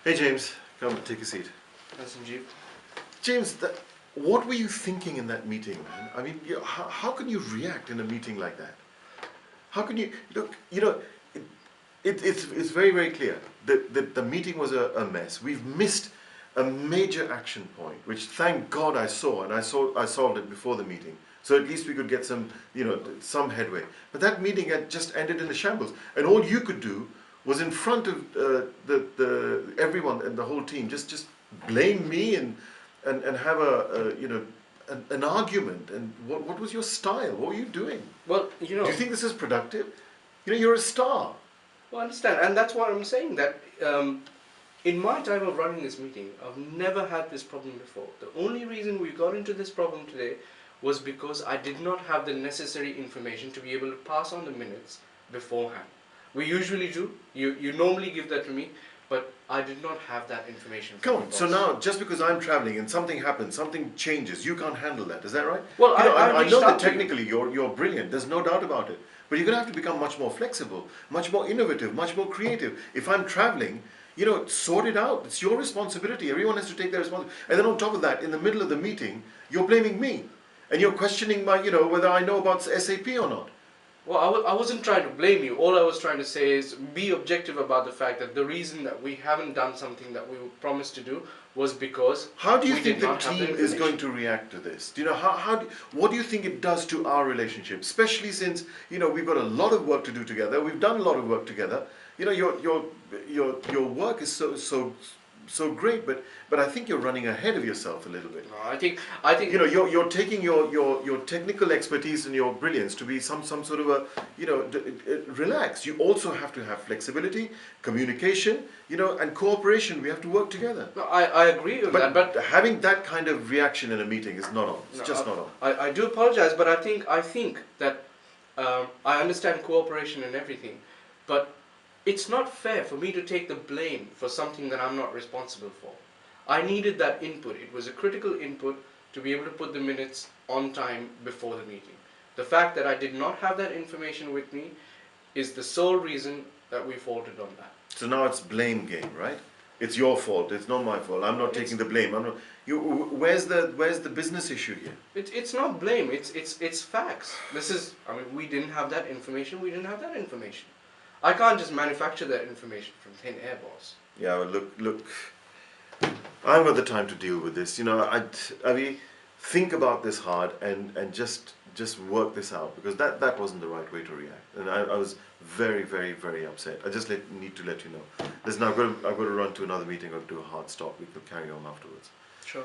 Hey James, come take a seat. That's Sanjeev. James, what were you thinking in that meeting, man? I mean, how can you react in a meeting like that? How can you look? It's very very clear that the meeting was a mess. We've missed a major action point, which thank God I saw, and I solved it before the meeting. So at least we could get some headway. But that meeting had just ended in a shambles, and all you could do was in front of everyone and the whole team just blame me and have an argument. And what was your style? What were you doing? Well, Do you think this is productive? You're a star. Well, I understand, and that's why I'm saying that in my time of running this meeting, I've never had this problem before. The only reason we got into this problem today was because I did not have the necessary information to be able to pass on the minutes beforehand. We usually do. You normally give that to me, but I did not have that information. Come on, so now, just because I'm traveling and something happens, something changes, you can't handle that, is that right? Well, I know that technically you're brilliant, there's no doubt about it. But you're going to have to become much more flexible, much more innovative, much more creative. If I'm traveling, sort it out. It's your responsibility. Everyone has to take their responsibility. And then on top of that, in the middle of the meeting, you're blaming me. And you're questioning whether I know about SAP or not. Well, I wasn't trying to blame you. All I was trying to say is be objective about the fact that the reason that we haven't done something that we promised to do was because how do you think the team is going to react to this? Do you know what do you think it does to our relationship? Especially since we've got a lot of work to do together. We've done a lot of work together. Your work is so great, but I think you're running ahead of yourself a little bit. No, I think you're taking your technical expertise and your brilliance to be some sort of relax. You also have to have flexibility, communication, and cooperation. We have to work together. No, I agree with that, but having that kind of reaction in a meeting is not on. It's just not on. I do apologize, but I think that I understand cooperation and everything, but it's not fair for me to take the blame for something that I'm not responsible for. I needed that input. It was a critical input to be able to put the minutes on time before the meeting. The fact that I did not have that information with me is the sole reason that we faltered on that. So now it's blame game, right? It's your fault. It's not my fault. I'm not taking the blame. Where's the business issue here? It's not blame. It's facts. We didn't have that information. We didn't have that information. I can't just manufacture that information from thin air, boss. Yeah, well, look. I haven't got the time to deal with this. I mean, think about this hard and just work this out, because that wasn't the right way to react. And I was very, very, very upset. I just need to let you know. Listen, I've got to run to another meeting or do a hard stop. We could carry on afterwards. Sure.